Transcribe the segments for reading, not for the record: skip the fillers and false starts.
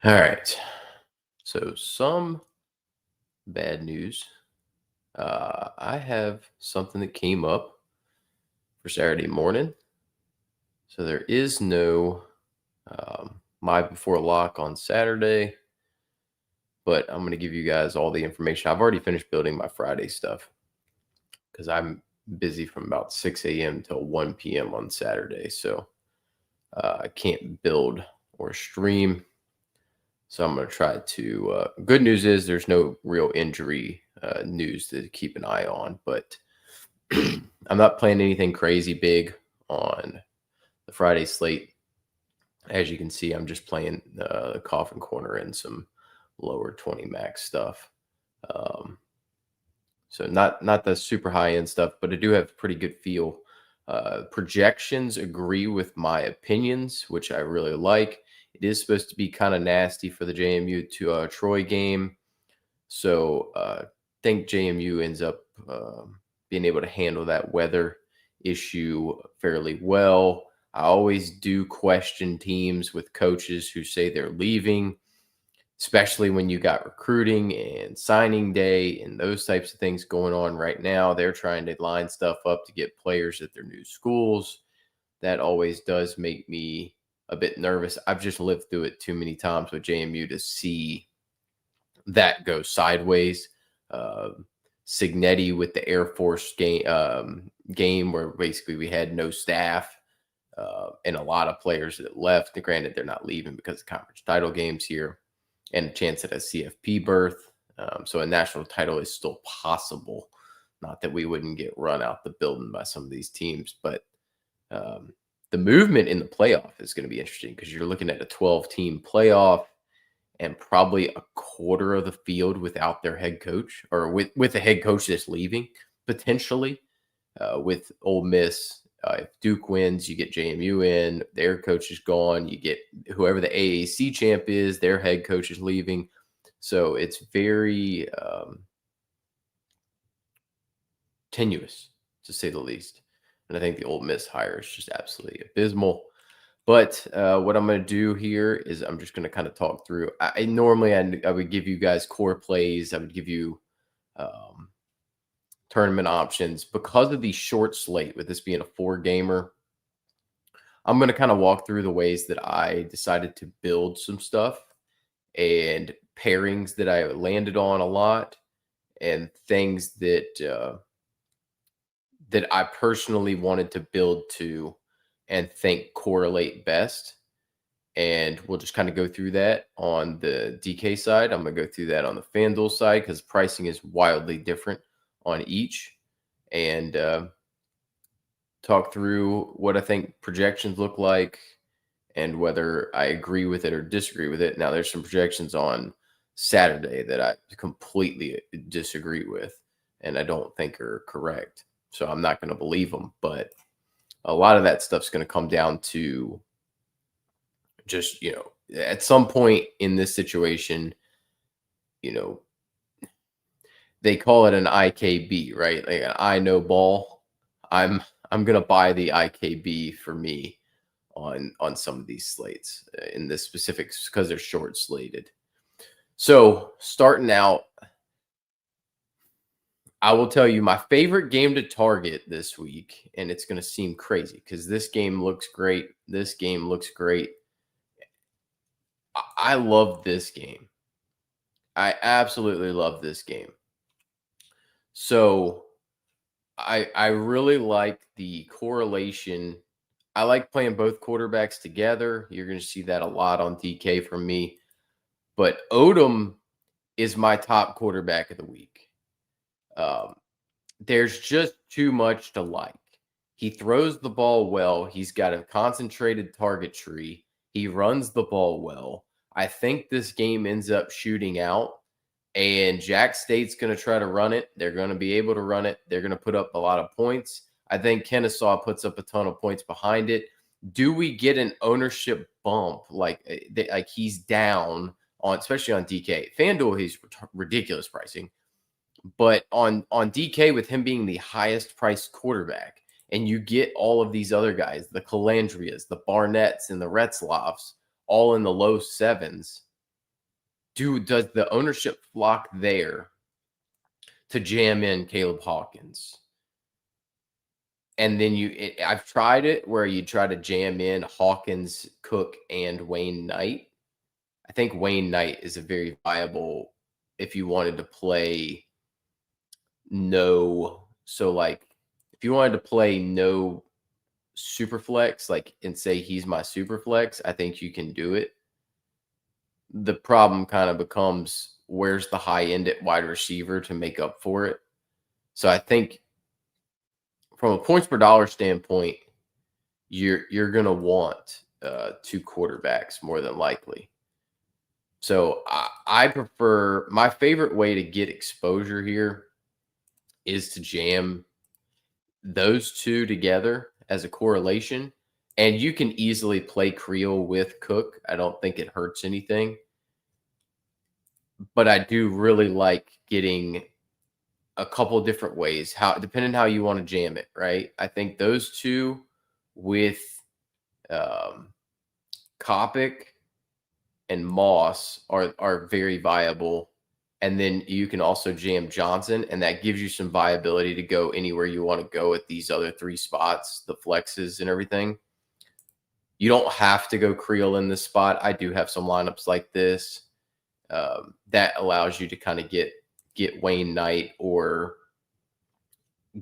All right. So some bad news. I have something that came up for Saturday morning. So there is no my before lock on Saturday, but I'm going to give you guys all the information. I've already finished building my Friday stuff because I'm busy from about 6 a.m. till 1 p.m. on Saturday. So I can't build or stream. So I'm going to try to. Good news is there's no real injury news to keep an eye on, but I'm not playing anything crazy big on the Friday slate. As you can see, I'm just playing the coffin corner and some lower 20 max stuff. Um, so not the super high end stuff, but I do have pretty good feel. Projections agree with my opinions, which I really like. It is supposed to be kind of nasty for the JMU to Troy game. So think JMU ends up being able to handle that weather issue fairly well. I always do question teams with coaches who say they're leaving, especially when you got recruiting and signing day and those types of things going on right now. They're trying to line stuff up to get players at their new schools. That always does make me a bit nervous. I've just lived through it too many times with JMU to see that go sideways. Signetti with the Air Force game where basically we had no staff and a lot of players that left. Granted, they're not leaving because of conference title games here and a chance at a CFP berth. So a national title is still possible. Not that we wouldn't get run out the building by some of these teams, but the movement in the playoff is going to be interesting because you're looking at a 12-team playoff and probably a quarter of the field without their head coach or with a head coach that's leaving potentially. With Ole Miss, if Duke wins, you get JMU in, their coach is gone. You get whoever the AAC champ is, their head coach is leaving. So it's very tenuous, to say the least. And I think the Ole Miss hire is just absolutely abysmal. But what I'm going to do here is I'm just going to kind of talk through. Normally I would give you guys core plays. I would give you tournament options. Because of the short slate, with this being a 4-gamer, I'm going to kind of walk through the ways that I decided to build some stuff and pairings that I landed on a lot and things that that I personally wanted to build to and think correlate best. And we'll just kind of go through that on the DK side. I'm going to go through that on the FanDuel side because pricing is wildly different on each. And talk through what I think projections look like and whether I agree with it or disagree with it. Now, there's some projections on Saturday that I completely disagree with and I don't think are correct. So I'm not going to believe them. But a lot of that stuff's going to come down to just, at some point in this situation, they call it an IKB, right? Like an I know ball. I'm going to buy the IKB for me on some of these slates in this specifics because they're short slated. So starting out, I will tell you my favorite game to target this week, and it's going to seem crazy because this game looks great. This game looks great. I love this game. I absolutely love this game. So I really like the correlation. I like playing both quarterbacks together. You're going to see that a lot on DK from me. But Odom is my top quarterback of the week. There's just too much to like. He throws the ball well. He's got a concentrated target tree. He runs the ball well. I think this game ends up shooting out, and Jack State's going to try to run it. They're going to be able to run it. They're going to put up a lot of points. I think Kennesaw puts up a ton of points behind it. Do we get an ownership bump like he's down on, especially on DK? FanDuel, he's ridiculous pricing. But on DK, with him being the highest priced quarterback, and you get all of these other guys, the Calandrias, the Barnetts, and the Retzloffs, all in the low sevens, does the ownership flock there to jam in Caleb Hawkins? And then I've tried it where you try to jam in Hawkins, Cook, and Wayne Knight. I think Wayne Knight is a very viable if you wanted to play if you wanted to play no super flex, like, and say he's my super flex, I think you can do it. The problem kind of becomes where's the high end at wide receiver to make up for it. So I think from a points per dollar standpoint, you're gonna want two quarterbacks more than likely. So I prefer, my favorite way to get exposure here is to jam those two together as a correlation. And you can easily play Creel with Cook. I don't think it hurts anything. But I do really like getting a couple of different ways, depending how you want to jam it, right? I think those two with Kopic and Moss are very viable. And then you can also jam Johnson, and that gives you some viability to go anywhere you want to go at these other three spots, the flexes and everything. You don't have to go Creel in this spot. I do have some lineups like this that allows you to kind of get Wayne Knight, or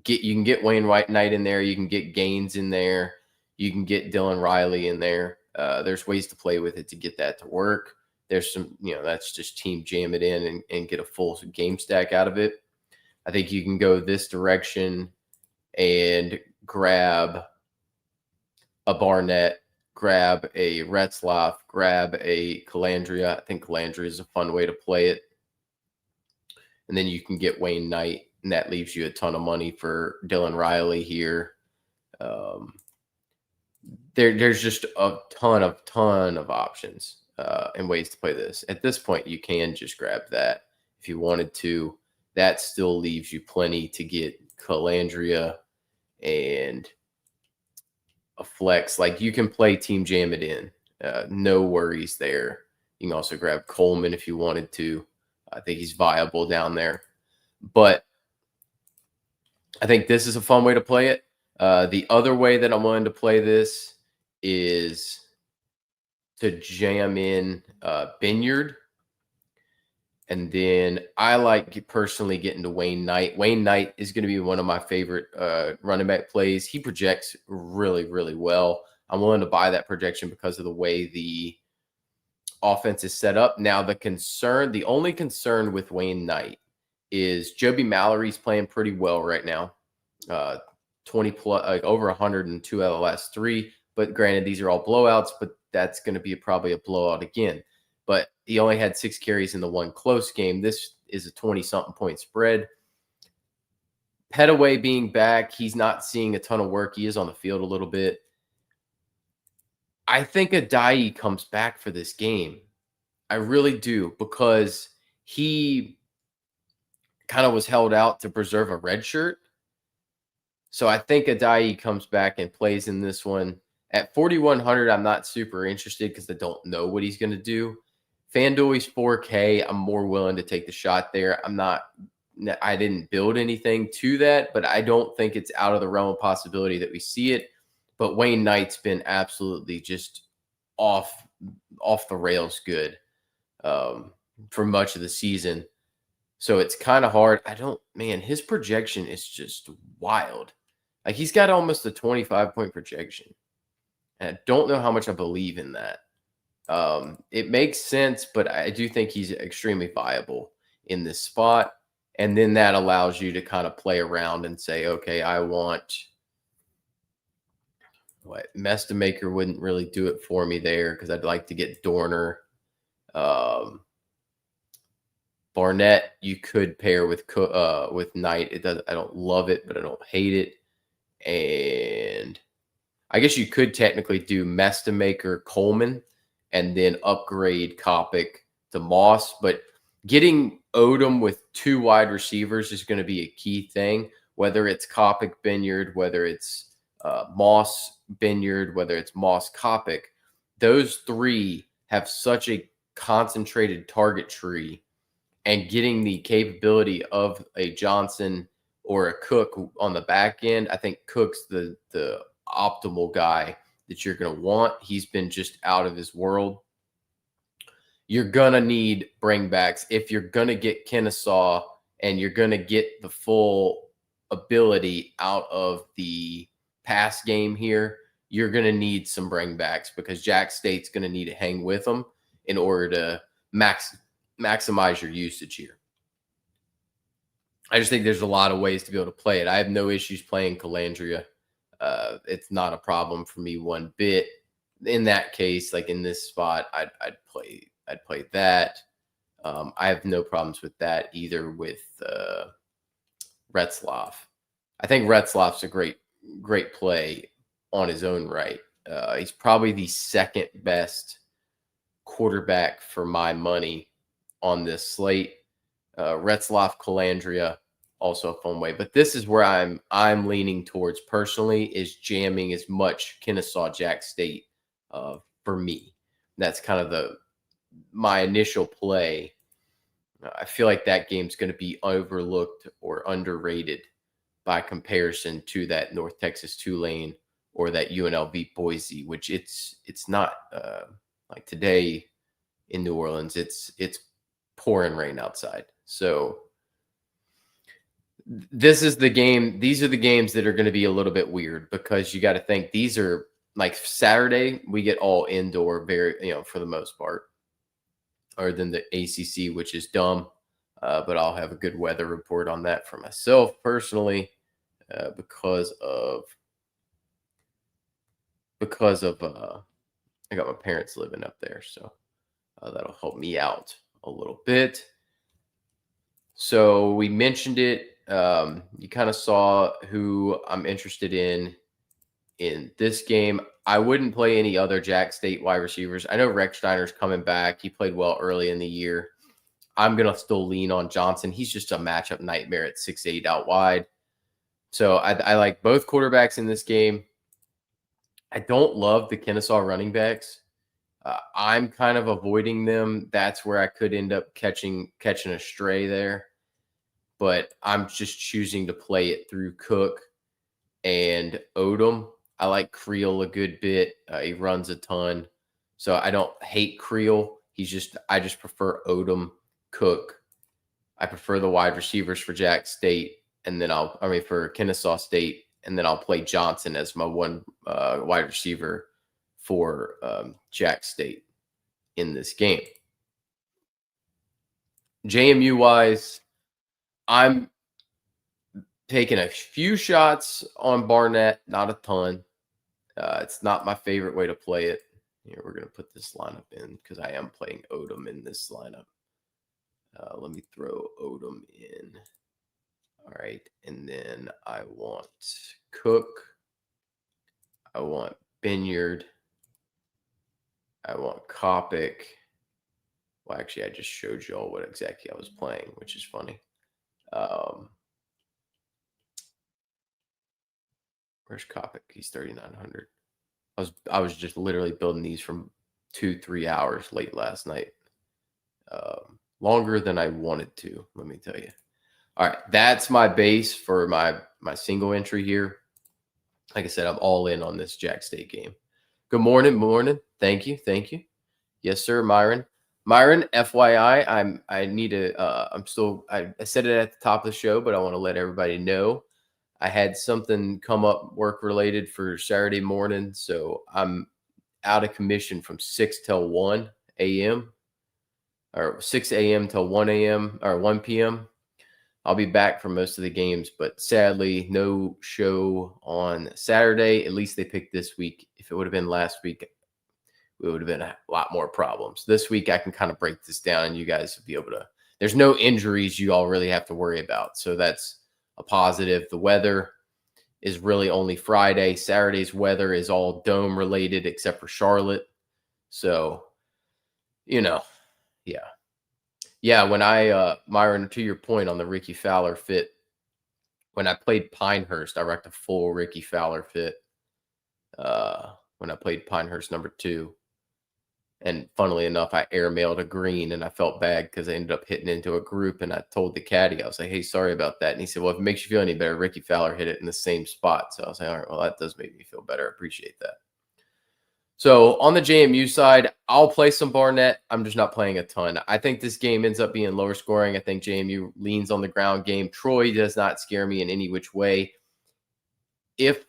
you can get Wayne Knight in there. You can get Gaines in there. You can get Dylan Riley in there. There's ways to play with it to get that to work. There's some, that's just team jam it in and get a full game stack out of it. I think you can go this direction and grab a Barnett, grab a Retzlaff, grab a Calandria. I think Calandria is a fun way to play it. And then you can get Wayne Knight, and that leaves you a ton of money for Dylan Riley here. There's just a ton of options and ways to play this. At this point, you can just grab that if you wanted to. That still leaves you plenty to get Calandria and a flex. Like, you can play team jam it in. No worries there. You can also grab Coleman if you wanted to. I think he's viable down there. But I think this is a fun way to play it. The other way that I'm willing to play this is to jam in Binyard. And then I like personally getting to Wayne Knight. Wayne Knight is going to be one of my favorite running back plays. He projects really, really well. I'm willing to buy that projection because of the way the offense is set up. Now, the only concern with Wayne Knight is Joby Mallory's playing pretty well right now. 20 plus, like over 102 out of the last 3. But granted, these are all blowouts, but that's going to be probably a blowout again. But he only had 6 carries in the one close game. This is a 20-something point spread. Petaway being back, he's not seeing a ton of work. He is on the field a little bit. I think Adai comes back for this game. I really do, because he kind of was held out to preserve a red shirt. So I think Adai comes back and plays in this one. At 4,100, I'm not super interested because I don't know what he's going to do. FanDuel, he's 4K. I'm more willing to take the shot there. I didn't build anything to that, but I don't think it's out of the realm of possibility that we see it. But Wayne Knight's been absolutely just off the rails good for much of the season. So it's kind of hard. His projection is just wild. Like, he's got almost a 25-point projection. And I don't know how much I believe in that. It makes sense, but I do think he's extremely viable in this spot. And then that allows you to kind of play around and say, okay, I want Mestamaker wouldn't really do it for me there because I'd like to get Dorner. Barnett, you could pair with Knight. I don't love it, but I don't hate it. And I guess you could technically do Mestamaker, Coleman, and then upgrade Kopic to Moss. But getting Odom with 2 wide receivers is going to be a key thing, whether it's Kopic Binyard, whether it's Moss Binyard, whether it's Moss Kopic. Those 3 have such a concentrated target tree and getting the capability of a Johnson or a Cook on the back end, I think Cook's the optimal guy that you're going to want. He's been just out of his world. You're going to need bringbacks if you're going to get Kennesaw and you're going to get the full ability out of the pass game here. You're going to need some bringbacks because Jack State's going to need to hang with them in order to maximize your usage here. I just think there's a lot of ways to be able to play it. I have no issues playing Calandria. It's not a problem for me one bit. In that case, like in this spot, I'd play that. I have no problems with that either with Retzlaff. I think Retzlaff's a great play on his own right. He's probably the second best quarterback for my money on this slate. Retzlaff, Calandria, also a fun way. But this is where I'm leaning towards personally is jamming as much Kennesaw Jack State for me. That's kind of my initial play. I feel like that game's going to be overlooked or underrated by comparison to that North Texas Tulane or that UNLV Boise, which it's not like today in New Orleans. It's pouring rain outside. So this is the game. These are the games that are going to be a little bit weird because you got to think these are like Saturday. We get all indoor, for the most part, other than the ACC, which is dumb. But I'll have a good weather report on that for myself personally, because of I got my parents living up there, so that'll help me out a little bit. So we mentioned it. You kind of saw who I'm interested in this game. I wouldn't play any other Jack State wide receivers. I know Recksteiner's coming back. He played well early in the year. I'm going to still lean on Johnson. He's just a matchup nightmare at 6'8" out wide. So I like both quarterbacks in this game. I don't love the Kennesaw running backs. I'm kind of avoiding them. That's where I could end up catching a stray there. But I'm just choosing to play it through Cook and Odom. I like Creel a good bit. He runs a ton. So I don't hate Creel. I just prefer Odom, Cook. I prefer the wide receivers for Jack State. And then for Kennesaw State. And then I'll play Johnson as my one wide receiver for Jack State in this game. JMU wise, I'm taking a few shots on Barnett, not a ton. It's not my favorite way to play it. Here, we're going to put this lineup in because I am playing Odom in this lineup. Let me throw Odom in. All right. And then I want Cook. I want Binyard. I want Kopic. Well, actually, I just showed you all what exactly I was playing, which is funny. Where's Kopic? He's 3,900. I was just literally building these from 2-3 hours late last night. Longer than I wanted to, let me tell you. All right, that's my base for my single entry here. Like I said, I'm all in on this Jack State game. Good morning. Thank you. Yes, sir, Myron. Myron, FYI, I said it at the top of the show, but I want to let everybody know I had something come up work related for Saturday morning, so I'm out of commission from 6 till 1 a.m. or 6 a.m. till 1 a.m. or 1 p.m. I'll be back for most of the games, but sadly, no show on Saturday. At least they picked this week. If it would have been last week, it would have been a lot more problems. This week, I can kind of break this down, and you guys will be able to. There's no injuries you all really have to worry about, so that's a positive. The weather is really only Friday. Saturday's weather is all dome related except for Charlotte. So, yeah. Yeah, when Myron, to your point on the Ricky Fowler fit, when I played Pinehurst, I rocked a full Ricky Fowler fit when I played Pinehurst number 2. And funnily enough, I airmailed a green and I felt bad because I ended up hitting into a group. And I told the caddy, I was like, hey, sorry about that. And he said, well, if it makes you feel any better, Ricky Fowler hit it in the same spot. So I was like, all right, well, that does make me feel better. I appreciate that. So on the JMU side, I'll play some Barnett. I'm just not playing a ton. I think this game ends up being lower scoring. I think JMU leans on the ground game. Troy does not scare me in any which way. If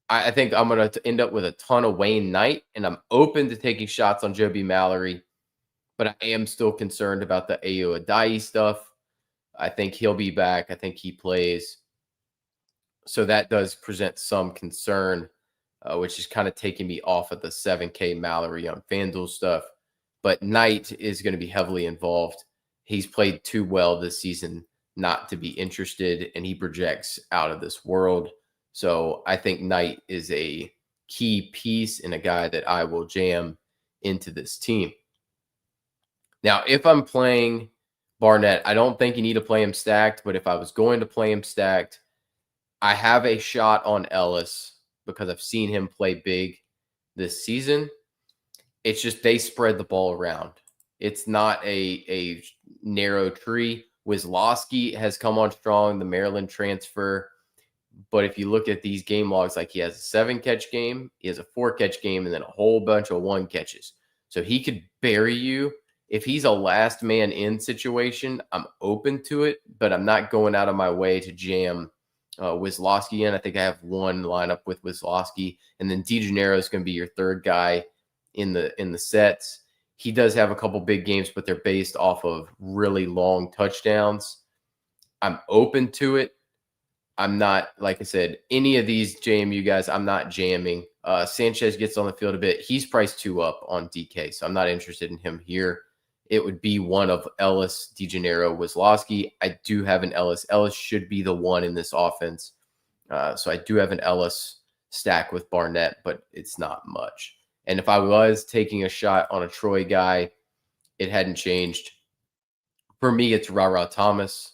I think I'm going to end up with a ton of Wayne Knight, and I'm open to taking shots on Joby Mallory, but I am still concerned about the Ayo Ajayi stuff. I think he'll be back. I think he plays. So that does present some concern, which is kind of taking me off of the 7K Mallory on FanDuel stuff. But Knight is going to be heavily involved. He's played too well this season not to be interested, and he projects out of this world. So I think Knight is a key piece and a guy that I will jam into this team. Now, if I'm playing Barnett, I don't think you need to play him stacked, but if I was going to play him stacked, I have a shot on Ellis because I've seen him play big this season. It's just they spread the ball around. It's not a narrow tree. Wislowski has come on strong, the Maryland transfer. But if you look at these game logs, like he has a 7-catch game, he has a 4-catch game, and then a whole bunch of 1 catches. So he could bury you. If he's a last man in situation, I'm open to it, but I'm not going out of my way to jam Wislowski in. I think I have one lineup with Wislowski, and then DeGennaro is going to be your third guy in the sets. He does have a couple big games, but they're based off of really long touchdowns. I'm open to it. I'm not, like I said, any of these JMU guys, I'm not jamming. Sanchez gets on the field a bit. He's priced 2 up on DK, so I'm not interested in him here. It would be one of Ellis, DeGennaro, Wislowski. I do have an Ellis. Ellis should be the one in this offense. So I do have an Ellis stack with Barnett, but it's not much. And if I was taking a shot on a Troy guy, it hadn't changed. For me, it's Ra Thomas.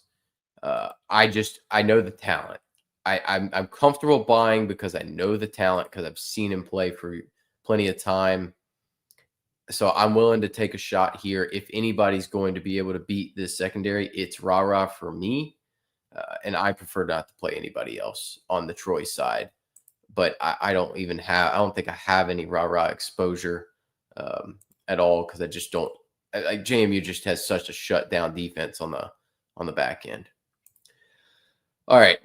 I know the talent. I'm comfortable buying because I know the talent because I've seen him play for plenty of time. So I'm willing to take a shot here. If anybody's going to be able to beat this secondary, it's Ra for me. And I prefer not to play anybody else on the Troy side. But I don't think I have any Ra exposure at all because I just don't. Like JMU just has such a shutdown defense on the back end. All right,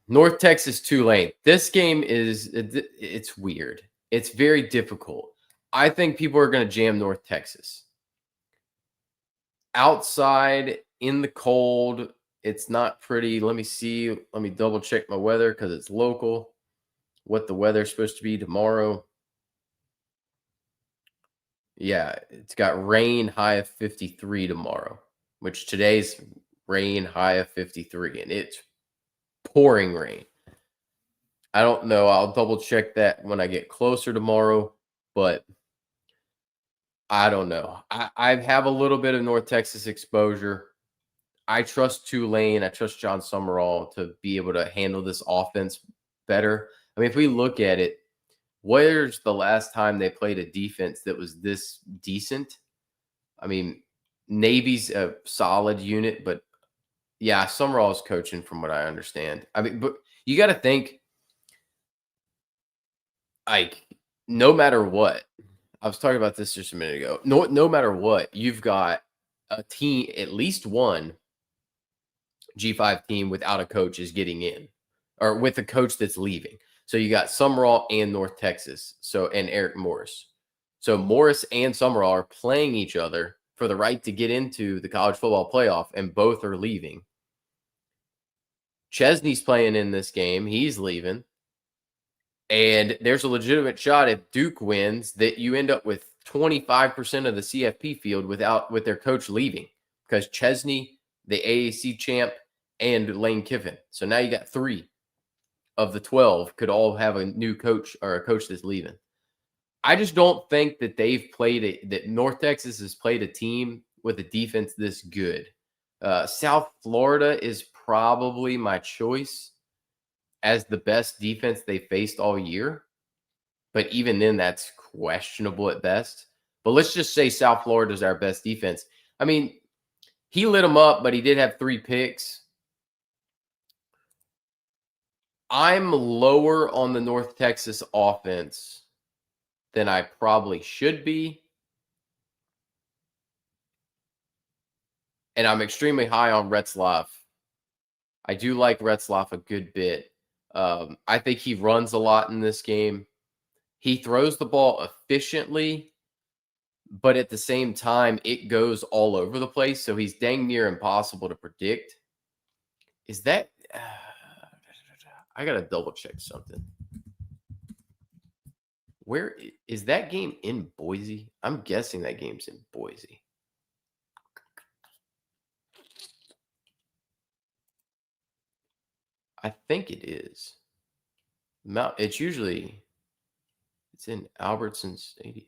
North Texas Tulane. This game it's weird. It's very difficult. I think people are going to jam North Texas. Outside in the cold, it's not pretty. Let me see. Let me double check my weather because it's local. What the weather's supposed to be tomorrow. Yeah, it's got rain, high of 53 tomorrow, which today's rain, high of 53, and it's pouring rain. I don't know. I'll double check that when I get closer tomorrow, but I don't know. I have a little bit of North Texas exposure. I trust Tulane. I trust John Summerall to be able to handle this offense better. I mean, if we look at it, where's the last time they played a defense that was this decent? I mean, Navy's a solid unit, but yeah, Summerall is coaching from what I understand. I mean, but you got to think, like, no matter what, I was talking about this just a minute ago. No matter what, you've got a team, at least one G5 team without a coach is getting in, or with a coach that's leaving. So you got Summerall and North Texas, and Eric Morris. So Morris and Summerall are playing each other for the right to get into the college football playoff, and both are leaving. Chesney's playing in this game. He's leaving. And there's a legitimate shot if Duke wins that you end up with 25% of the CFP field with their coach leaving because Chesney, the AAC champ, and Lane Kiffin. So now you got 3 of the 12 could all have a new coach or a coach that's leaving. I just don't think that that North Texas has played a team with a defense this good. South Florida is probably my choice as the best defense they faced all year. But even then, that's questionable at best. But let's just say South Florida is our best defense. I mean, he lit them up, but he did have 3 picks. I'm lower on the North Texas offense than I probably should be. And I'm extremely high on Retzlaff. I do like Retzlaff a good bit. I think he runs a lot in this game. He throws the ball efficiently, but at the same time, it goes all over the place. So he's dang near impossible to predict. Is that? I got to double check something. Where is that game in Boise? I'm guessing that game's in Boise. I think it is. It's usually it's in Albertson Stadium.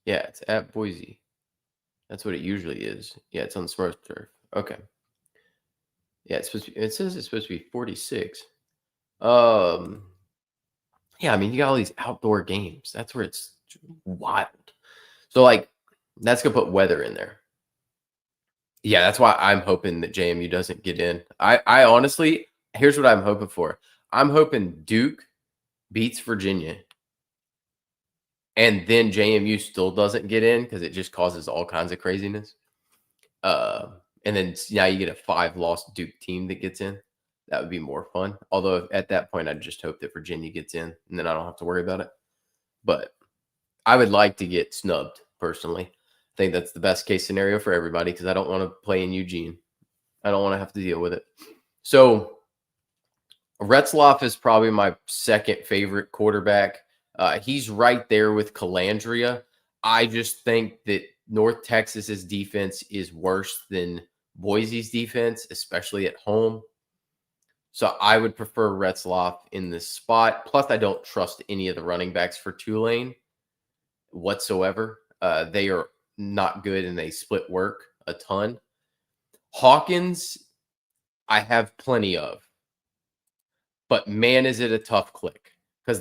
Yeah, it's at Boise. That's what it usually is. Yeah, it's on the Smurf turf. Okay. Yeah, it's supposed to be, it says it's supposed to be 46. Yeah, I mean, you got all these outdoor games. That's where it's wild. So, like, that's gonna put weather in there. Yeah, that's why I'm hoping that JMU doesn't get in. I honestly, here's what I'm hoping for. I'm hoping Duke beats Virginia, and then JMU still doesn't get in because it just causes all kinds of craziness. And then now you get a 5-loss Duke team that gets in. That would be more fun. Although at that point, I'd just hope that Virginia gets in, and then I don't have to worry about it. But I would like to get snubbed personally. I think that's the best case scenario for everybody because I don't want to play in Eugene. I don't want to have to deal with it. So Retzlaff is probably my second favorite quarterback. He's right there with Calandria. I just think that North Texas's defense is worse than Boise's defense, especially at home. So I would prefer Retzlaff in this spot. Plus, I don't trust any of the running backs for Tulane whatsoever. They are not good and they split work a ton. Hawkins, I have plenty of, but man, is it a tough click because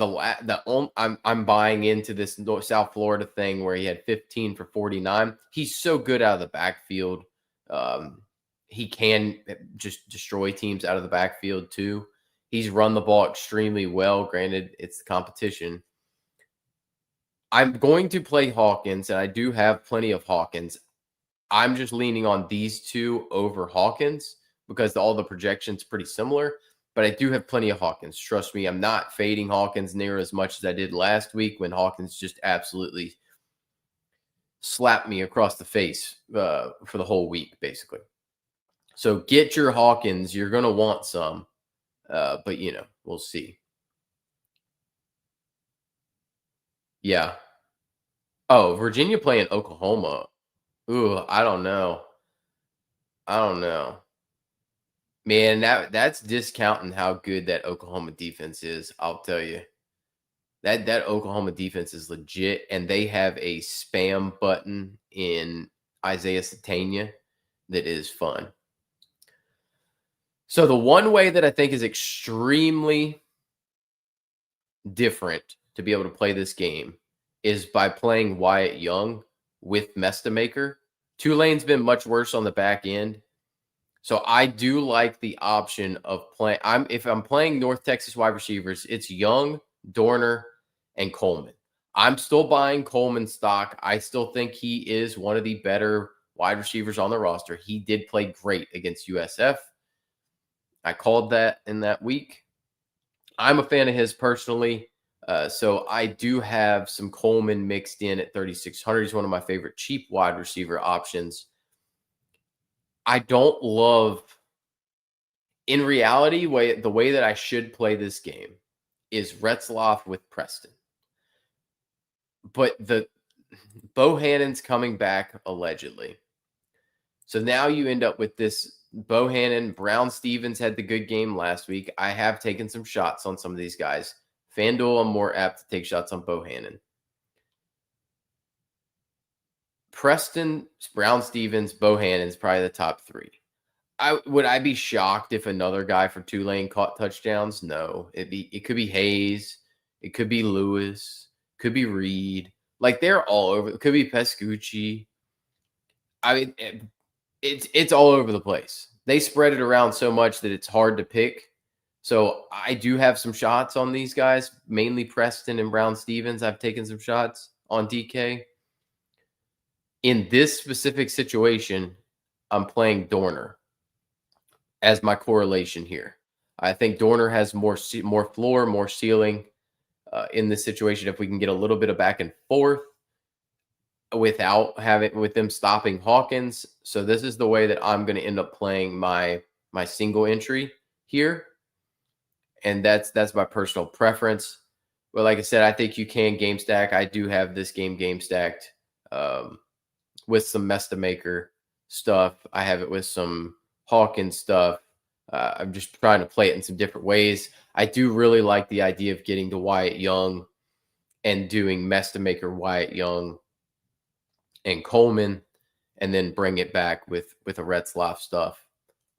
I'm buying into this South Florida thing where he had 15 for 49. He's so good out of the backfield. He can just destroy teams out of the backfield too. He's run the ball extremely well. Granted, it's the competition. I'm going to play Hawkins, and I do have plenty of Hawkins. I'm just leaning on these two over Hawkins because all the projections pretty similar. But I do have plenty of Hawkins. Trust me, I'm not fading Hawkins near as much as I did last week when Hawkins just absolutely slapped me across the face for the whole week, basically. So get your Hawkins. You're going to want some. But, we'll see. Yeah. Oh, Virginia playing Oklahoma. Ooh, I don't know. Man, that's discounting how good that Oklahoma defense is. I'll tell you. That Oklahoma defense is legit, and they have a spam button in Isaiah Satania that is fun. So the one way that I think is extremely different to be able to play this game is by playing Wyatt Young with Mestamaker. Tulane's been much worse on the back end. So I do like the option of playing. If I'm playing North Texas wide receivers, it's Young, Dorner, and Coleman. I'm still buying Coleman stock. I still think he is one of the better wide receivers on the roster. He did play great against USF. I called that in that week. I'm a fan of his personally. So I do have some Coleman mixed in at 3,600. He's one of my favorite cheap wide receiver options. I don't love, in reality, the way that I should play this game is Retzlaff with Preston. But the Bohannon's coming back allegedly. So now you end up with this Bohannon. Brown Stevens had the good game last week. I have taken some shots on some of these guys. FanDuel, I'm more apt to take shots on Bohannon. Preston, Brown Stevens, Bohannon's probably the top 3. Would I be shocked if another guy for Tulane caught touchdowns? No. It could be Hayes. It could be Lewis. Could be Reed. Like they're all over. It could be Pescucci. I mean, it's all over the place. They spread it around so much that it's hard to pick. So I do have some shots on these guys, mainly Preston and Brown Stevens. I've taken some shots on DK. In this specific situation, I'm playing Dorner as my correlation here. I think Dorner has more floor, more ceiling in this situation. If we can get a little bit of back and forth without having with them stopping Hawkins, so this is the way that I'm going to end up playing my single entry here, and that's my personal preference. But like I said, I think you can game stack. I do have this game stacked with some Mestamaker stuff. I have it with some Hawkins stuff. I'm just trying to play it in some different ways. I do really like the idea of getting to Wyatt Young and doing Mestamaker, Wyatt Young, and Coleman, and then bring it back with a Retzlaff stuff.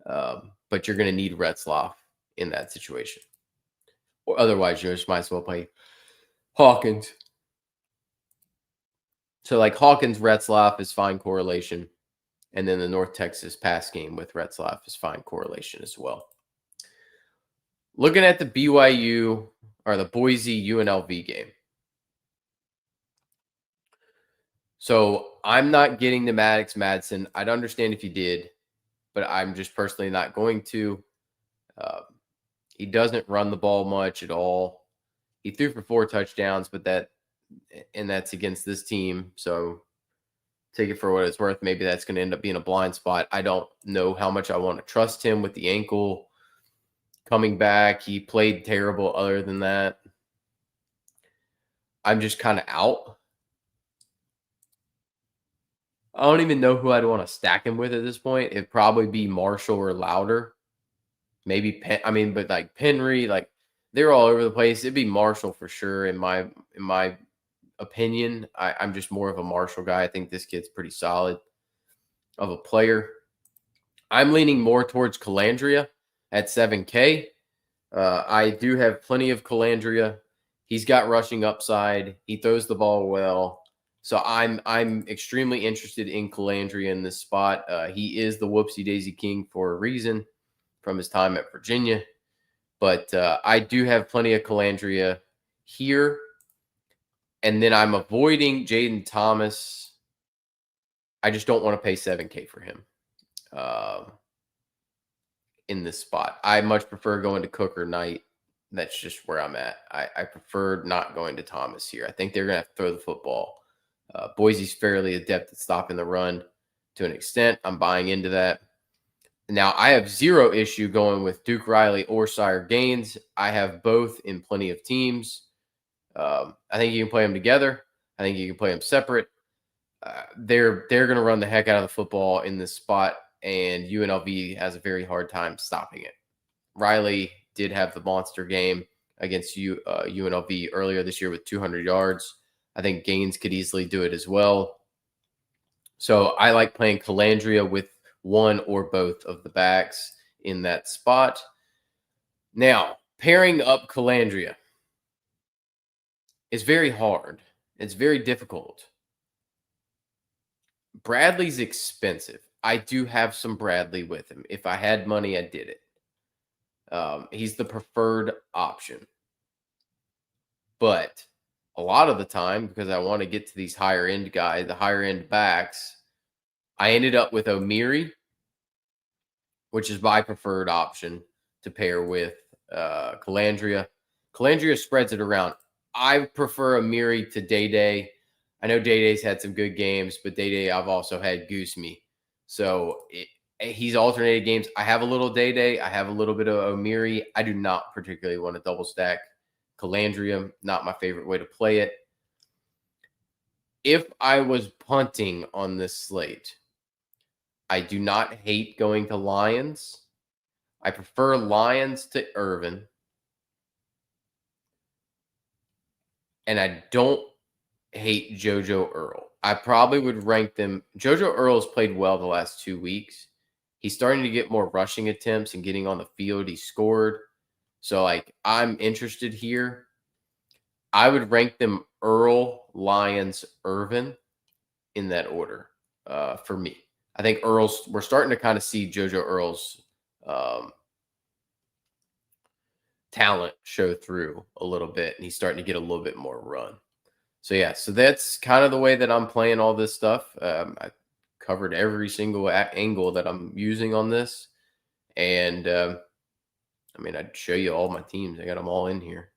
But you're going to need Retzlaff in that situation. Or otherwise, you just might as well play Hawkins. So like Hawkins, Retzlaff is fine correlation. And then the North Texas pass game with Retzlaff is fine correlation as well. Looking at the BYU or the Boise UNLV game. So I'm not getting the Maddox Madsen. I'd understand if you did, but I'm just personally not going to. He doesn't run the ball much at all. He threw for 4 touchdowns, but that's against this team. So take it for what it's worth. Maybe that's going to end up being a blind spot. I don't know how much I want to trust him with the ankle coming back. He played terrible other than that. I'm just kind of out. I don't even know who I'd want to stack him with at this point. It'd probably be Marshall or Louder. Maybe but like Penry, like they're all over the place. It'd be Marshall for sure in my opinion. I'm just more of a Marshall guy. I think this kid's pretty solid of a player. I'm leaning more towards Calandria at 7K. I do have plenty of Calandria. He's got rushing upside. He throws the ball well. So I'm extremely interested in Calandria in this spot. He is the whoopsie daisy king for a reason from his time at Virginia. But I do have plenty of Calandria here. And then I'm avoiding Jaden Thomas. I just don't want to pay 7K for him in this spot. I much prefer going to Cook or Knight. That's just where I'm at. I prefer not going to Thomas here. I think they're going to have to throw the football. Boise's fairly adept at stopping the run to an extent. I'm buying into that. Now, I have zero issue going with Duke Riley or Sire Gaines. I have both in plenty of teams. I think you can play them together. I think you can play them separate. They're going to run the heck out of the football in this spot, and UNLV has a very hard time stopping it. Riley did have the monster game against UNLV earlier this year with 200 yards. I think Gaines could easily do it as well. So I like playing Calandria with one or both of the backs in that spot. Now, pairing up Calandria is very hard. It's very difficult. Bradley's expensive. I do have some Bradley with him. If I had money, I did it. He's the preferred option. But a lot of the time, because I want to get to these higher end guys, the higher end backs, I ended up with O'Meary, which is my preferred option to pair with Calandria. Calandria spreads it around. I prefer O'Meary to Day. I know Day's had some good games, but Day I've also had Goose Me. So he's alternated games. I have a little Day. I have a little bit of O'Meary. I do not particularly want to double stack Calandria. Not my favorite way to play it. If I was punting on this slate, I do not hate going to Lions. I prefer Lions to Irvin. And I don't hate JoJo Earl. I probably would rank them. JoJo Earl's played well the last 2 weeks. He's starting to get more rushing attempts and getting on the field. He scored. So, I'm interested here. I would rank them Earl, Lyons, Irvin in that order for me. I think we're starting to kind of see JoJo Earl's um, talent show through a little bit, and he's starting to get a little bit more run. So yeah, so that's kind of the way that I'm playing all this stuff. I covered every single angle that I'm using on this, and I mean, I'd show you all my teams. I got them all in here.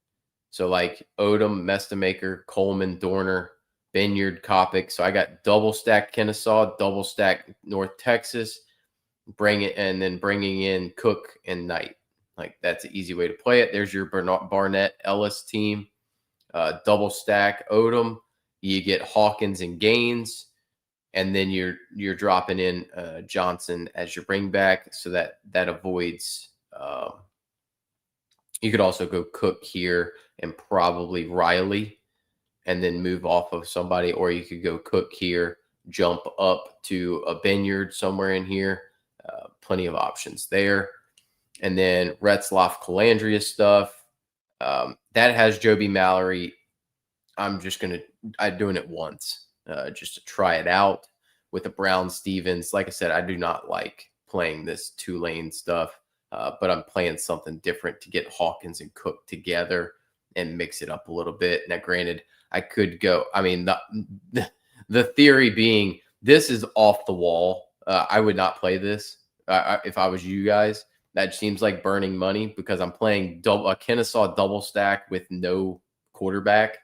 So like Odom, Mestamaker, Coleman, Dorner, Benyard, Kopic. So I got double stack Kennesaw, double stack North Texas, and then bringing in Cook and Knight. Like that's an easy way to play it. There's your Barnett Ellis team. Double stack Odom. You get Hawkins and Gaines, and then you're dropping in Johnson as your bring back, so that avoids. You could also go Cook here and probably Riley, and then move off of somebody, or you could go Cook here, jump up to a Benyard somewhere in here. Plenty of options there. And then Retzloff Calandria stuff. That has Joby Mallory. I'm doing it once just to try it out with the Brown Stevens. Like I said, I do not like playing this 2-lane stuff, but I'm playing something different to get Hawkins and Cook together and mix it up a little bit. Now, granted, I could go. I mean, the theory being this is off the wall. I would not play this if I was you guys. That seems like burning money because I'm playing a Kennesaw double stack with no quarterback.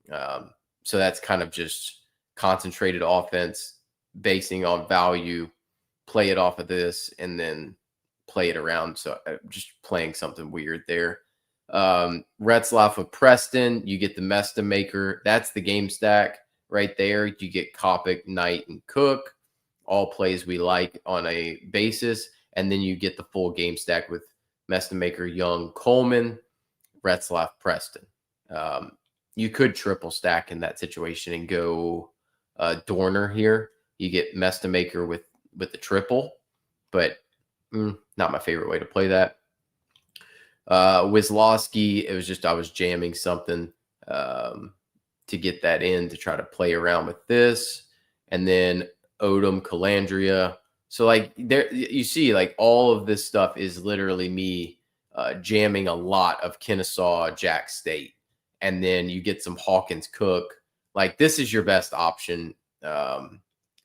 So that's kind of just concentrated offense basing on value, play it off of this, and then play it around. So just playing something weird there. Retzloff with Preston, you get the Mestamaker. That's the game stack right there. You get Kopic, Knight, and Cook. All plays we like on a basis. And then you get the full game stack with Mestamaker, Young, Coleman, Retzloff, Preston. You could triple stack in that situation and go Dorner here. You get Mestamaker with the triple, but not my favorite way to play that. Wisłowski, it was just I was jamming something to get that in to try to play around with this. And then Odom, Calandria. So like there you see like all of this stuff is literally me jamming a lot of Kennesaw, Jack State. And then you get some Hawkins Cook. Like this is your best option.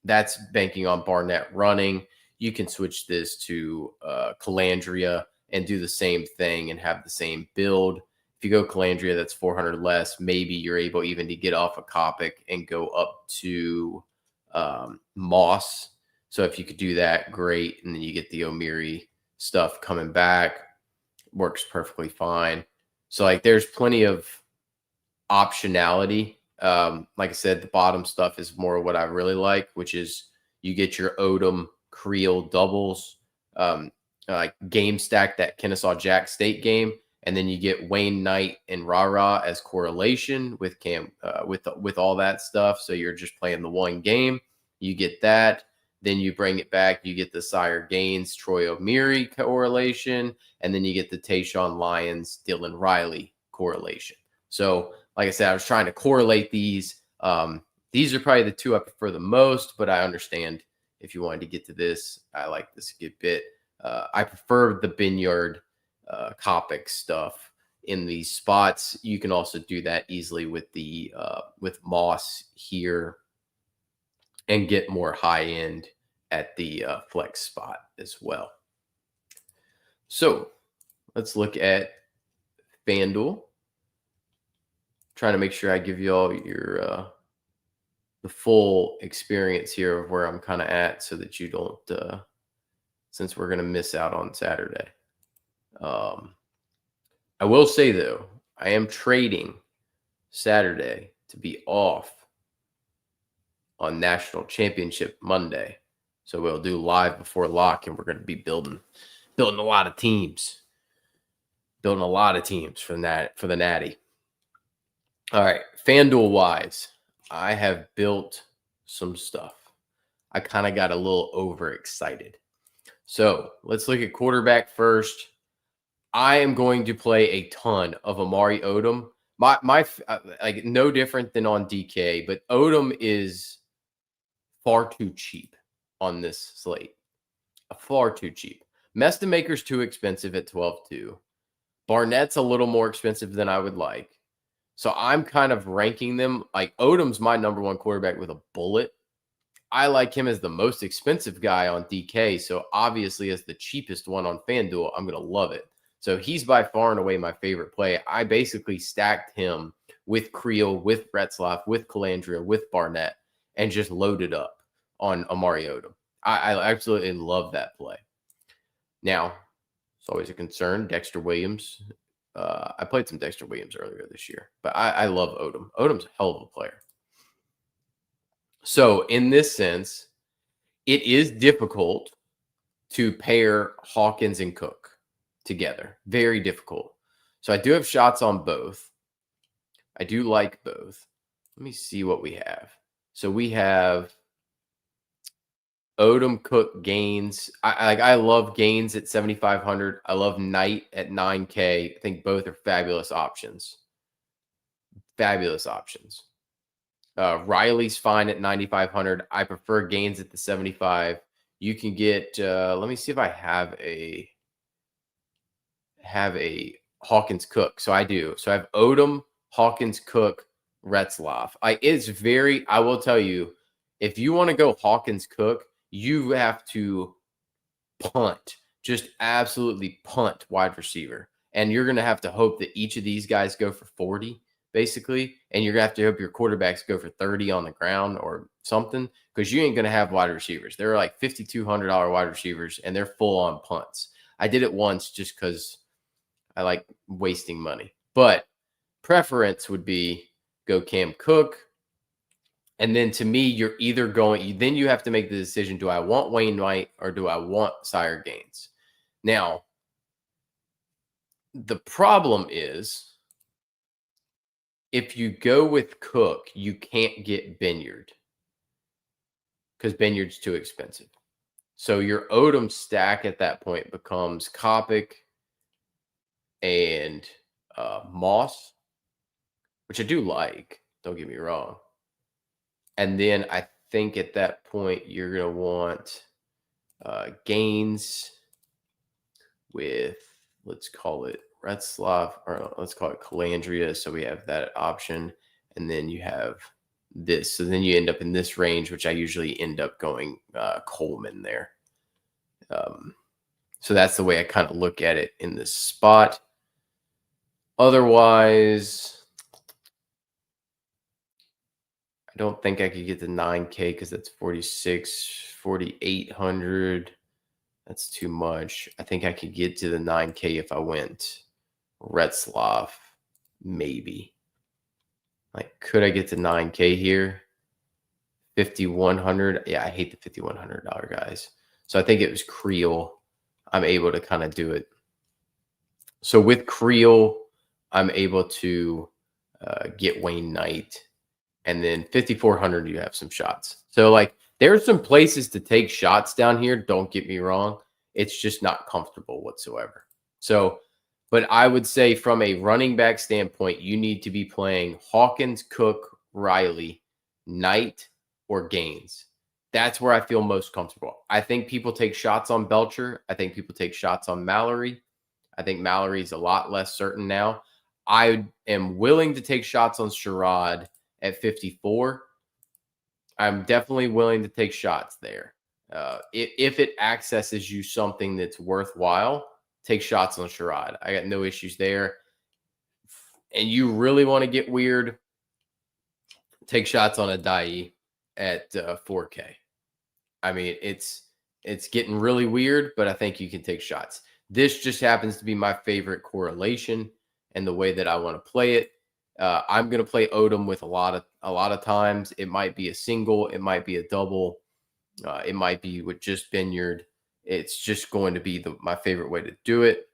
That's banking on Barnett running. You can switch this to Calandria and do the same thing and have the same build. If you go Calandria, that's 400 less. Maybe you're able even to get off a Kopic and go up to Moss. So if you could do that, great. And then you get the O'Meary stuff coming back. Works perfectly fine. So like there's plenty of optionality. Like I said, the bottom stuff is more what I really like, which is you get your Odom Creel doubles, like game stack that Kennesaw Jack State game, and then you get Wayne Knight and Rah as correlation with with all that stuff. So you're just playing the one game. You get that. Then you bring it back. You get the Sire Gaines, Troy O'Meary correlation, and then you get the Tayshawn Lyons, Dylan Riley correlation. So, like I said, I was trying to correlate these. These are probably the two I prefer the most, but I understand if you wanted to get to this. I like this a good bit. I prefer the Benyard Kopic stuff in these spots. You can also do that easily with the with Moss here and get more high end at the flex spot as well. So let's look at FanDuel. Trying to make sure I give you all your the full experience here of where I'm kind of at, so that you don't, since we're going to miss out on Saturday. I will say though, I am trading Saturday to be off on National Championship Monday. So we'll do live before lock, and we're going to be building a lot of teams. Building a lot of teams for the Natty. All right, FanDuel wise, I have built some stuff. I kind of got a little overexcited. So let's look at quarterback first. I am going to play a ton of Amari Odom. like no different than on DK, but Odom is far too cheap on this slate. Far too cheap. Maker's too expensive at 12-2. Barnett's a little more expensive than I would like. So I'm kind of ranking them like Odom's my number one quarterback with a bullet. I like him as the most expensive guy on DK. So obviously, as the cheapest one on FanDuel, I'm going to love it. So he's by far and away my favorite play. I basically stacked him with Creel, with Retzlaff, with Calandria, with Barnett, and just loaded up on Amari Odom. I absolutely love that play. Now, it's always a concern. Dexter Williams. I played some Dexter Williams earlier this year, but I love Odom. Odom's a hell of a player. So in this sense, it is difficult to pair Hawkins and Cook together. Very difficult. So I do have shots on both. I do like both. Let me see what we have. So we have Odom, Cook, Gaines. I love Gaines at 7,500. I love Knight at 9K. I think both are fabulous options. Fabulous options. Riley's fine at 9,500. I prefer Gaines at the 75. You can get. Let me see if I have a Hawkins Cook. So I do. So I have Odom, Hawkins Cook, Retzlaff. I will tell you, if you want to go Hawkins Cook, you have to punt, just absolutely punt wide receiver. And you're going to have to hope that each of these guys go for 40, basically. And you're going to have to hope your quarterbacks go for 30 on the ground or something, because you ain't going to have wide receivers. They're like $5,200 wide receivers, and they're full on punts. I did it once just because I like wasting money. But preference would be go Cam Cook. And then to me, you're either going, then you have to make the decision, do I want Wayne Knight or do I want Sire Gaines? Now, the problem is if you go with Cook, you can't get Benyard because Benyard's too expensive. So your Odom stack at that point becomes Kopic and Moss, which I do like. Don't get me wrong. And then I think at that point, you're going to want Gaines with, let's call it Retzlaff, or let's call it Calandria. So we have that option. And then you have this. So then you end up in this range, which I usually end up going Coleman there. So that's the way I kind of look at it in this spot. Otherwise, I don't think I could get to 9K because that's 4,800. That's too much. I think I could get to the 9K if I went Retzlaff, maybe. Like, could I get to 9K here? 5,100. Yeah, I hate the $5,100 guys. So I think it was Creel. I'm able to kind of do it. So with Creel, I'm able to get Wayne Knight. And then 5,400, you have some shots. So, like, there's some places to take shots down here. Don't get me wrong. It's just not comfortable whatsoever. So, but I would say from a running back standpoint, you need to be playing Hawkins, Cook, Riley, Knight, or Gaines. That's where I feel most comfortable. I think people take shots on Belcher. I think people take shots on Mallory. I think Mallory's a lot less certain now. I am willing to take shots on Sherrod at 54. I'm definitely willing to take shots there. If it accesses you something that's worthwhile, take shots on Sherrod. I got no issues there. And you really want to get weird, take shots on Adai at 4K. I mean, it's getting really weird, but I think you can take shots. This just happens to be my favorite correlation and the way that I want to play it. I'm going to play Odom with a lot of times. It might be a single. It might be a double. It might be with just Benyard. It's just going to be my favorite way to do it.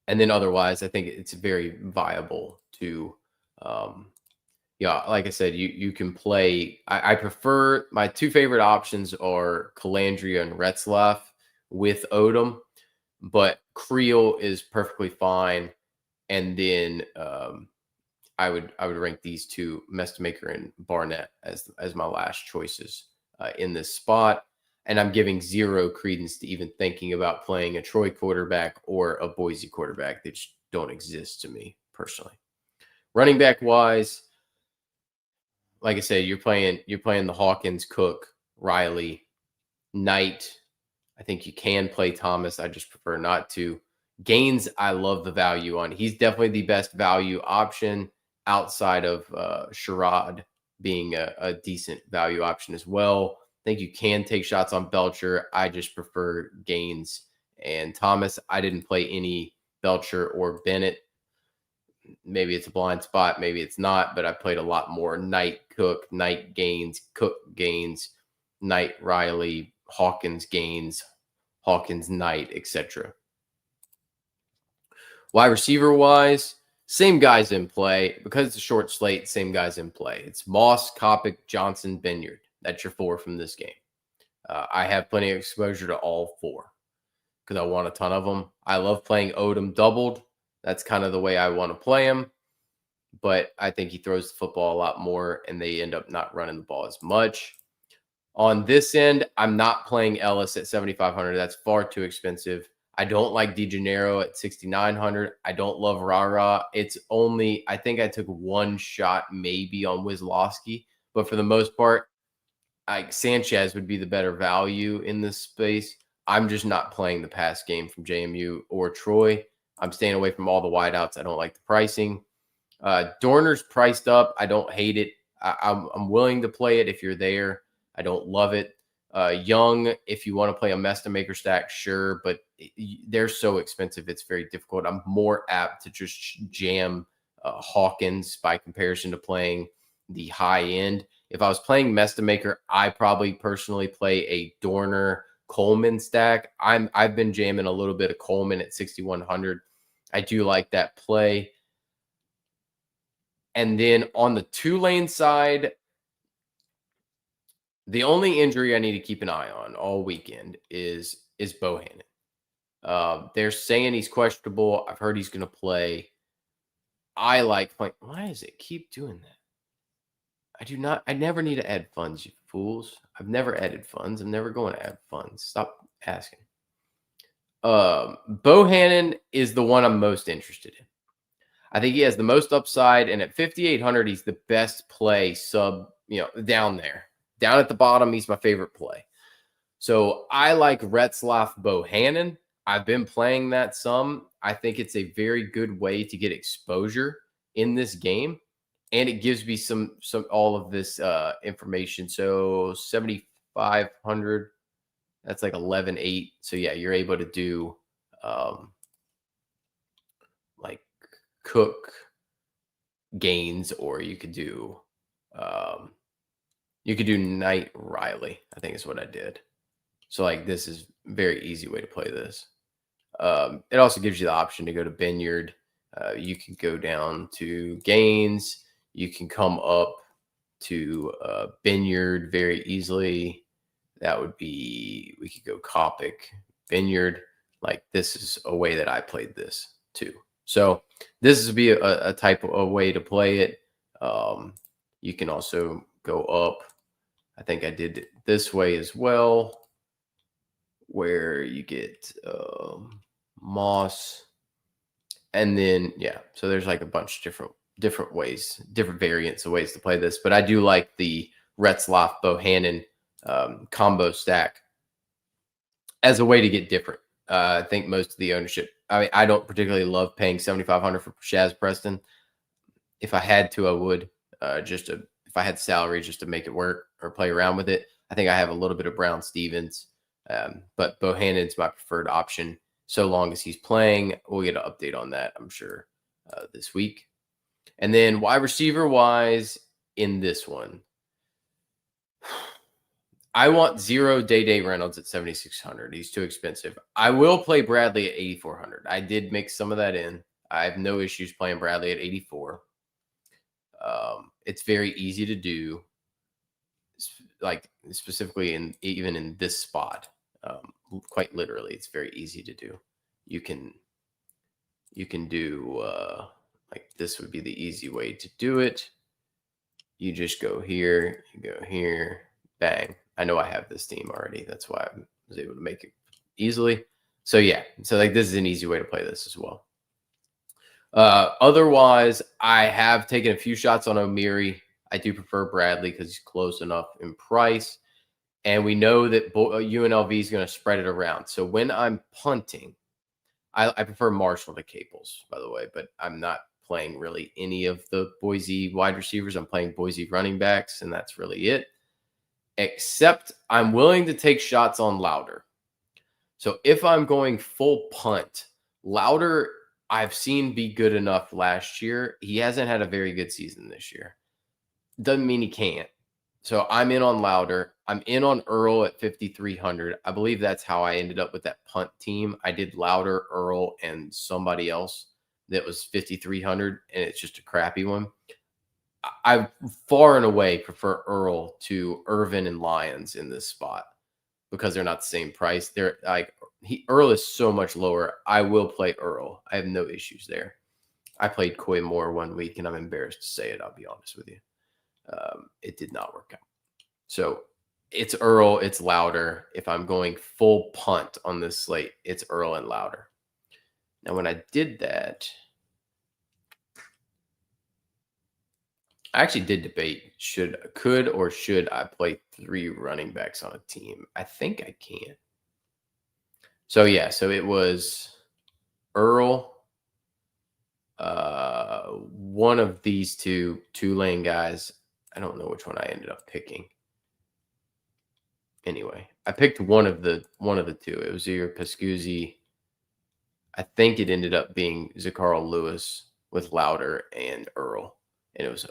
And then otherwise, I think it's very viable to, like I said, you can play. I prefer, my two favorite options are Calandria and Retzlaff with Odom, but Creel is perfectly fine. And then I would rank these two, Mestamaker and Barnett, as my last choices in this spot. And I'm giving zero credence to even thinking about playing a Troy quarterback or a Boise quarterback. They just don't exist to me personally. Running back wise, like I said, you're playing the Hawkins, Cook, Riley, Knight. I think you can play Thomas. I just prefer not to. Gaines, I love the value on. He's definitely the best value option outside of Sherrod being a decent value option as well. I think you can take shots on Belcher. I just prefer Gaines and Thomas. I didn't play any Belcher or Bennett. Maybe it's a blind spot, maybe it's not, but I played a lot more Knight, Cook, Knight, Gaines, Cook, Gaines, Knight, Riley, Hawkins, Gaines, Hawkins, Knight, etc. Wide receiver wise, same guys in play. Because it's a short slate, same guys in play. It's Moss, Kopic, Johnson, Benyard. That's your 4 from this game. I have plenty of exposure to all 4 because I want a ton of them. I love playing Odom doubled. That's kind of the way I want to play him. But I think he throws the football a lot more, and they end up not running the ball as much. On this end, I'm not playing Ellis at 7,500. That's far too expensive. I don't like DeGennaro at 6,900. I don't love Rara. It's only, I think I took one shot maybe on Wislowski, but for the most part, Sanchez would be the better value in this space. I'm just not playing the pass game from JMU or Troy. I'm staying away from all the wideouts. I don't like the pricing. Dorner's priced up. I don't hate it. I'm willing to play it if you're there. I don't love it. Young, if you want to play a Mestamaker stack, sure, but they're so expensive, it's very difficult. I'm more apt to just jam Hawkins by comparison to playing the high end. If I was playing Mestamaker, I probably personally play a Dorner Coleman stack. I've been jamming a little bit of Coleman at 6,100. I do like that play. And then on the Tulane side, the only injury I need to keep an eye on all weekend is Bohannon. They're saying he's questionable. I've heard he's going to play. I like playing. Why does it keep doing that? I never need to add funds, you fools. I've never added funds. I'm never going to add funds. Stop asking. Bohannon is the one I'm most interested in. I think he has the most upside, and at 5,800, he's the best play down there. Down at the bottom, he's my favorite play. So I like Retzlaff Bohannon. I've been playing that some. I think it's a very good way to get exposure in this game, and it gives me some all of this information. So 7,500, that's like 11.8. So yeah, you're able to do like Cook, Gaines, or you could do Knight, Riley. I think is what I did. So like this is a very easy way to play this. It also gives you the option to go to Benyard. You can go down to Gaines. You can come up to Benyard very easily. That would be, we could go Kopic, Benyard. Like this is a way that I played this too. So this would be a type of way to play it. You can also go up. I think I did it this way as well, where you get Moss, and then yeah. So there's like a bunch of different ways, different variants of ways to play this. But I do like the Retzlaff Bohannon combo stack as a way to get different. I think most of the ownership. I mean, I don't particularly love paying 7,500 for Shaz Preston. If I had to, I would. If I had salary just to make it work or play around with it. I think I have a little bit of Brown Stevens, but Bohannon's my preferred option. So long as he's playing, we'll get an update on that, I'm sure, this week. And then wide receiver wise in this one, I want zero Day Reynolds at 7,600. He's too expensive. I will play Bradley at 8,400. I did mix some of that in. I have no issues playing Bradley at 84. It's very easy to do, like specifically even in this spot. Quite literally, it's very easy to do. You can you can do like this would be the easy way to do it. You just go here, you go here, bang. I know I have this team already. That's why I was able to make it easily. So yeah, so like this is an easy way to play this as well. Otherwise, I have taken a few shots on O'Meary. I do prefer Bradley because he's close enough in price. And we know that UNLV is going to spread it around. So when I'm punting, I prefer Marshall to Caples, by the way, but I'm not playing really any of the Boise wide receivers. I'm playing Boise running backs, and that's really it. Except I'm willing to take shots on Louder. So if I'm going full punt, Louder I've seen be good enough last year. He hasn't had a very good season this year. Doesn't mean he can't. So I'm in on Louder. I'm in on Earl at 5,300. I believe that's how I ended up with that punt team. I did Louder, Earl, and somebody else that was 5,300, and it's just a crappy one. I far and away prefer Earl to Irvin and Lions in this spot because they're not the same price. They're like Earl is so much lower. I will play Earl. I have no issues there. I played Coy Moore one week, and I'm embarrassed to say it. I'll be honest with you. It did not work out. So it's Earl, it's Louder. If I'm going full punt on this slate, it's Earl and Louder. Now, when I did that, I actually did debate could or should I play 3 running backs on a team? I think I can. So yeah, so it was Earl, one of these two Tulane guys. I don't know which one I ended up picking. Anyway, I picked one of the two. It was either Pascuzzi. I think it ended up being Zacarl Lewis with Louder and Earl, and it was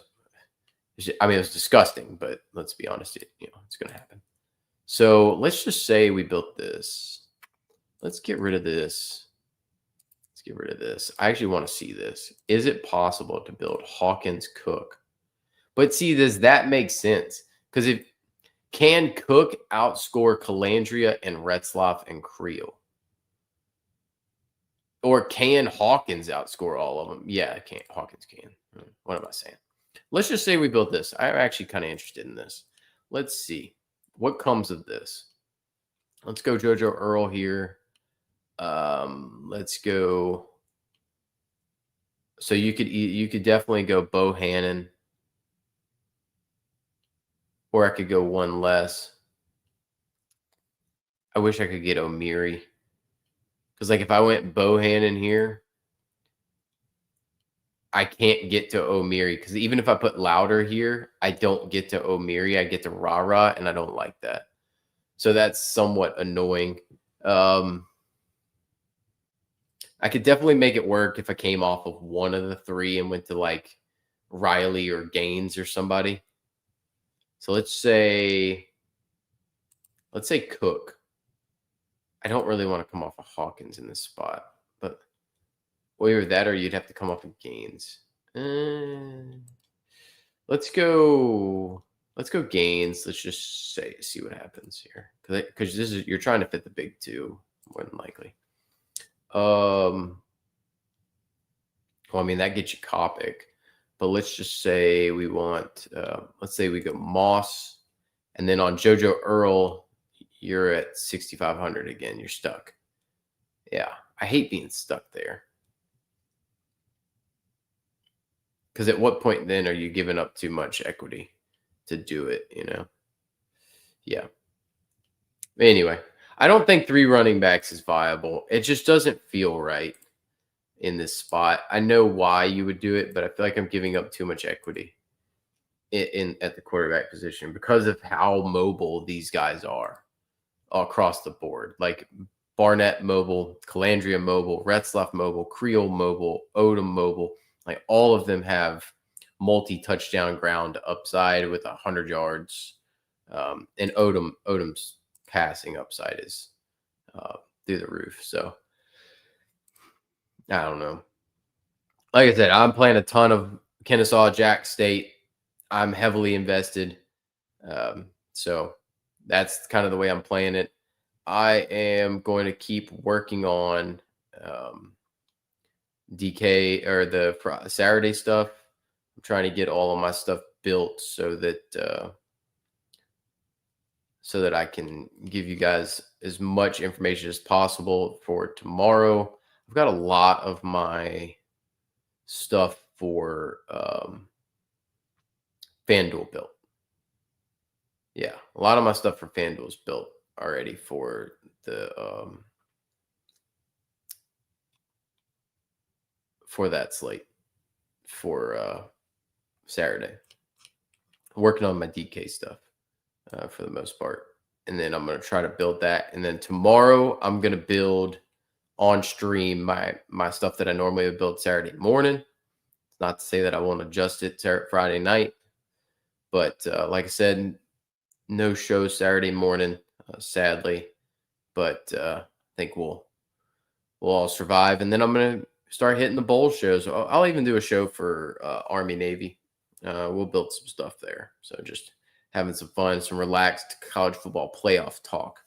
disgusting, but let's be honest, it's going to happen. So let's just say we built this. Let's get rid of this. Let's get rid of this. I actually want to see this. Is it possible to build Hawkins Cook? But see, does that make sense? Because if can Cook outscore Calandria and Retzloff and Creel? Or can Hawkins outscore all of them? Yeah, Hawkins can. What am I saying? Let's just say we built this. I'm actually kind of interested in this. Let's see what comes of this. Let's go JoJo Earl here. Let's go. So you could definitely go Bohannon, or I could go one less. I wish I could get O'Meary, because like if I went Bohannon here, I can't get to O'Meary because even if I put Louder here, I don't get to O'Meary. I get to Rara, and I don't like that. So that's somewhat annoying. I could definitely make it work if I came off of one of the 3 and went to like Riley or Gaines or somebody. So let's say Cook. I don't really want to come off of Hawkins in this spot, but either that or you'd have to come off of Gaines. Let's go Gaines. Let's just see what happens here, because you're trying to fit the big 2 more than likely. Well, I mean that gets you Copic, but let's just say we want. Let's say we go Moss, and then on JoJo Earl, you're at 6,500 again. You're stuck. Yeah, I hate being stuck there. Because at what point then are you giving up too much equity to do it, Yeah. Anyway, I don't think 3 running backs is viable. It just doesn't feel right in this spot. I know why you would do it, but I feel like I'm giving up too much equity at the quarterback position because of how mobile these guys are across the board. Like Barnett mobile, Calandria mobile, Retzloff mobile, Creel mobile, Odom mobile. Like all of them have multi-touchdown ground upside with 100 yards. And Odom's passing upside is through the roof. So I don't know. Like I said, I'm playing a ton of Kennesaw Jack State. I'm heavily invested. So that's kind of the way I'm playing it. I am going to keep working on DK or the Saturday stuff. I'm trying to get all of my stuff built so that I can give you guys as much information as possible for tomorrow. I've got a lot of my stuff for FanDuel built. Yeah, a lot of my stuff for FanDuel is built already for that slate for Saturday. Working on my DK stuff for the most part. And then I'm going to try to build that. And then tomorrow I'm going to build on stream my stuff that I normally would build Saturday morning. It's not to say that I won't adjust it Friday night. But like I said, no show Saturday morning, sadly. But I think we'll all survive. And then I'm going to start hitting the bowl shows. I'll even do a show for Army Navy. We'll build some stuff there. So just having some fun, some relaxed college football playoff talk,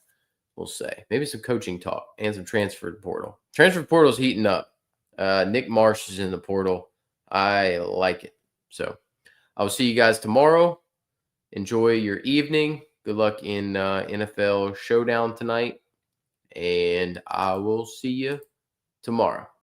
we'll say. Maybe some coaching talk and some transfer portal. Transfer portal's heating up. Nick Marsh is in the portal. I like it. So I will see you guys tomorrow. Enjoy your evening. Good luck in NFL Showdown tonight. And I will see you tomorrow.